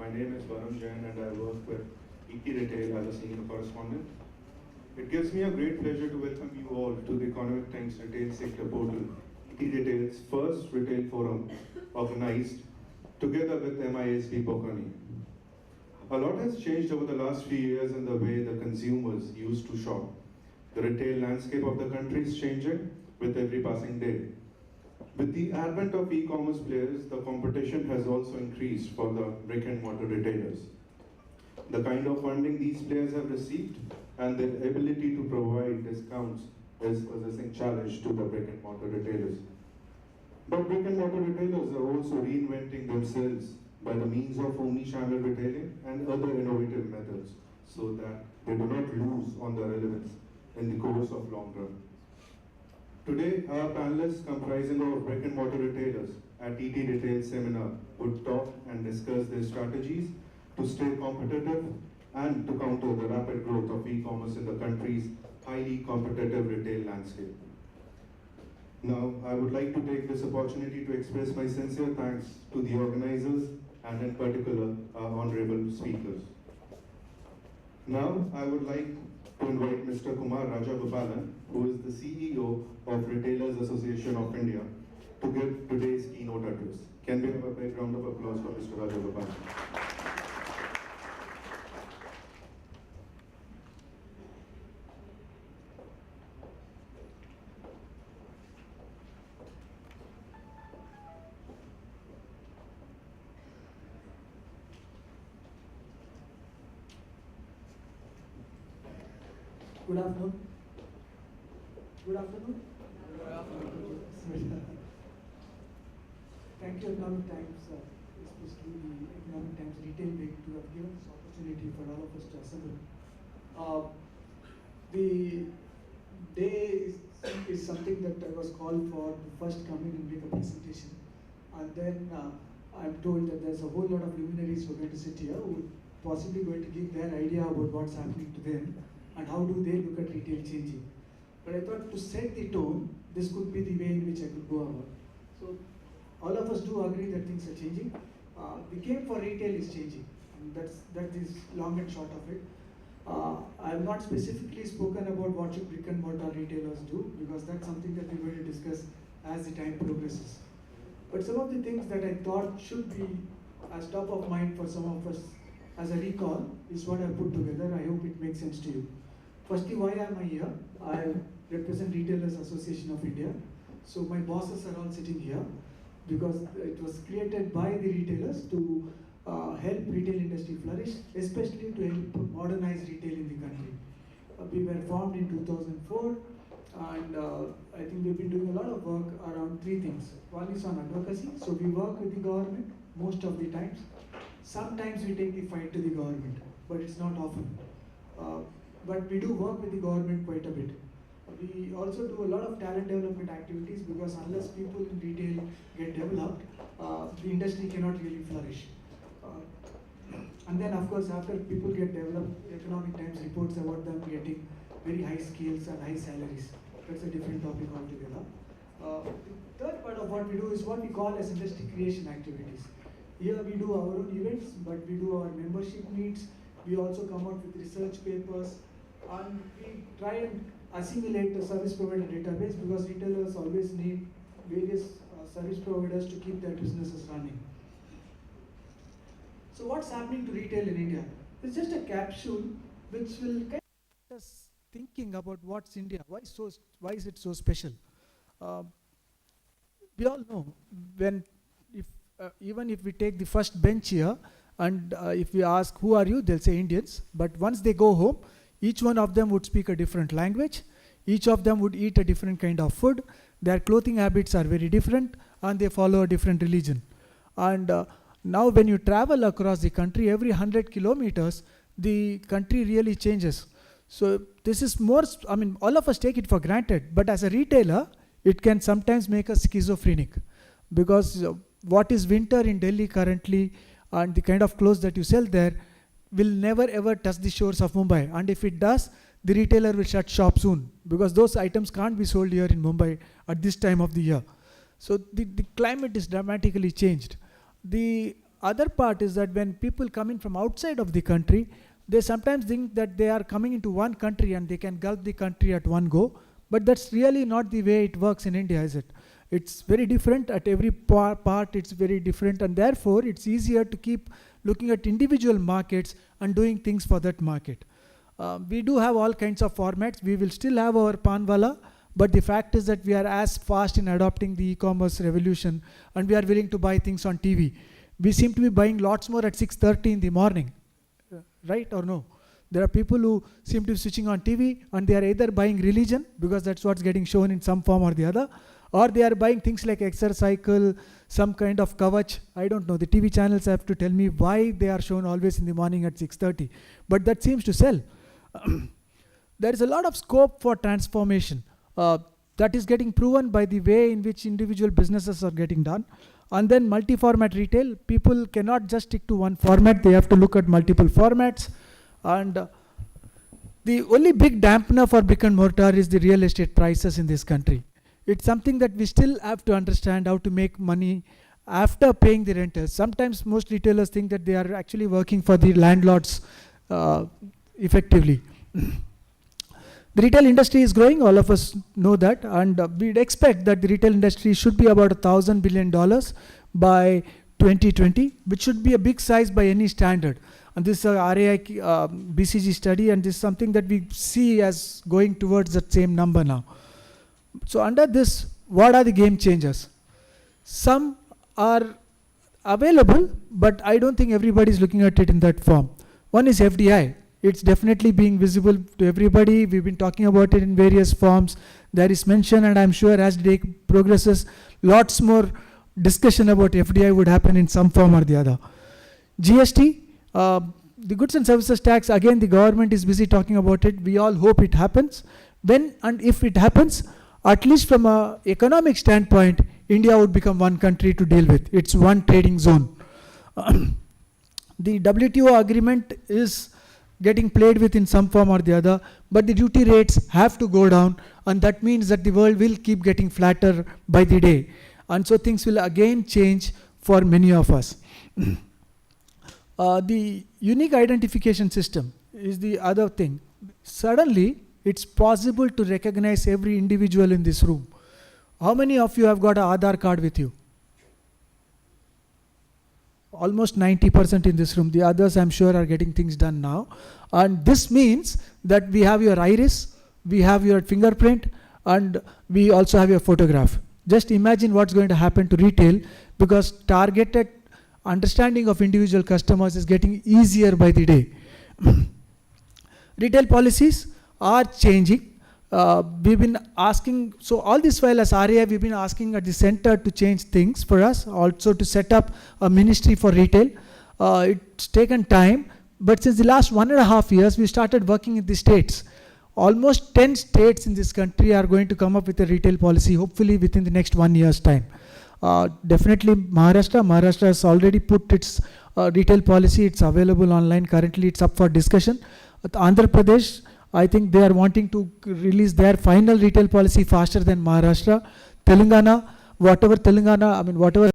My name is Varun Jain and I work with ET Retail as a senior correspondent. It gives me a great pleasure to welcome you all to the Economic Times Retail Sector Portal, ET Retail's first retail forum organized together with MISB Bokani. A lot has changed over the last few years in the way the consumers used to shop. The retail landscape of the country is changing with every passing day. With the advent of e-commerce players, the competition has also increased for the brick and mortar retailers. The kind of funding these players have received and their ability to provide discounts is possessing challenge to the brick and mortar retailers. But brick and mortar retailers are also reinventing themselves by the means of omni-channel retailing and other innovative methods so that they do not lose on their relevance in the course of long run. Today, our panelists comprising of brick and mortar retailers at ET Retail Seminar would talk and discuss their strategies to stay competitive and to counter the rapid growth of e-commerce in the country's highly competitive retail landscape. Now, I would like to take this opportunity to express my sincere thanks to the organizers and in particular our honorable speakers. Now, I would like to invite Mr. Kumar Rajagopalan, who is the CEO of Retailers Association of India, to give today's keynote address. Can we have a big round of applause for Mr. Rajagopalan? Good afternoon. Good afternoon. Good afternoon. Thank you, Economic Times, especially the Economic Times Retail Week, to have given this opportunity for all of us to assemble. The day is something that I was called for to first come in and make a presentation, and then I'm told that there's a whole lot of luminaries who are going to sit here who are possibly going to give their idea about what's happening to them and how do they look at retail changing. But I thought to set the tone, this could be the way in which I could go about. So all of us do agree that things are changing. The game for retail is changing, and that is long and short of it. I have not specifically spoken about what should brick and mortar retailers do, because that's something that we're going to discuss as the time progresses. But some of the things that I thought should be as top of mind for some of us as a recall is what I put together. I hope it makes sense to you. Firstly, why am I here? I represent Retailers Association of India. So my bosses are all sitting here because it was created by the retailers to help retail industry flourish, especially to help modernize retail in the country. We were formed in 2004, and I think we've been doing a lot of work around three things. One is on advocacy, so we work with the government most of the times. Sometimes we take the fight to the government, but it's not often. But we do work with the government quite a bit. We also do a lot of talent development activities, because unless people in retail get developed, the industry cannot really flourish. And then of course, after people get developed, Economic Times reports about them getting very high skills and high salaries. That's a different topic altogether. The third part of what we do is what we call as industry creation activities. Here we do our own events, but we do our membership meets. We also come out with research papers, and we try and assimilate the service provider database, because retailers always need various service providers to keep their businesses running. So what's happening to retail in India? It's just a capsule which will get us thinking about what's India, why is it so special? We all know even if we take the first bench here, and if we ask who are you, they'll say Indians. But once they go home, each one of them would speak a different language. Each of them would eat a different kind of food. Their clothing habits are very different, and they follow a different religion. And now when you travel across the country, every 100 kilometers, the country really changes. So this is more, all of us take it for granted, but as a retailer, it can sometimes make us schizophrenic, because what is winter in Delhi currently and the kind of clothes that you sell there will never ever touch the shores of Mumbai. And if it does, the retailer will shut shop soon, because those items can't be sold here in Mumbai at this time of the year. So the climate is dramatically changed. The other part is that when people come in from outside of the country, they sometimes think that they are coming into one country and they can gulp the country at one go. But that's really not the way it works in India, is it? It's very different at every part, it's very different, and therefore it's easier to keep looking at individual markets and doing things for that market. We do have all kinds of formats. We will still have our Panwala, but the fact is that we are as fast in adopting the e-commerce revolution, and we are willing to buy things on TV. We seem to be buying lots more at 6:30 in the morning, right or no? There are people who seem to be switching on TV, and they are either buying religion, because that's what's getting shown in some form or the other, or they are buying things like Exercycle, some kind of Kavach. I don't know. The TV channels have to tell me why they are shown always in the morning at 6:30. But that seems to sell. There is a lot of scope for transformation. That is getting proven by the way in which individual businesses are getting done. And then multi-format retail. People cannot just stick to one format. They have to look at multiple formats. And the only big dampener for brick and mortar is the real estate prices in this country. It's something that we still have to understand how to make money after paying the renters. Sometimes most retailers think that they are actually working for the landlords effectively. The retail industry is growing, all of us know that, and we'd expect that the retail industry should be about $1,000 billion by 2020, which should be a big size by any standard. And this is a RAI BCG study, and this is something that we see as going towards that same number now. So under this, what are the game changers? Some are available, but I don't think everybody is looking at it in that form. One is FDI. It's definitely being visible to everybody. We've been talking about it in various forms. There is mention, and I'm sure as the day progresses, lots more discussion about FDI would happen in some form or the other. GST, the goods and services tax, again the government is busy talking about it. We all hope it happens. When and if it happens, at least from an economic standpoint, India would become one country to deal with. It's one trading zone. The WTO agreement is getting played with in some form or the other, but the duty rates have to go down, and that means that the world will keep getting flatter by the day. And so things will again change for many of us. The unique identification system is the other thing. Suddenly, it's possible to recognize every individual in this room. How many of you have got an Aadhaar card with you? Almost 90% in this room. The others, I'm sure, are getting things done now. And this means that we have your iris, we have your fingerprint, and we also have your photograph. Just imagine what's going to happen to retail, because targeted understanding of individual customers is getting easier by the day. Retail policies are changing. We've been asking, so all this while as RAI, we've been asking at the center to change things for us, also to set up a ministry for retail. It's taken time, but since the last 1.5 years, we started working in the states. Almost 10 states in this country are going to come up with a retail policy, hopefully within the next 1 year's time. Definitely Maharashtra has already put its retail policy. It's available online. Currently, it's up for discussion. Andhra Pradesh, I think they are wanting to release their final retail policy faster than Maharashtra. Telangana, whatever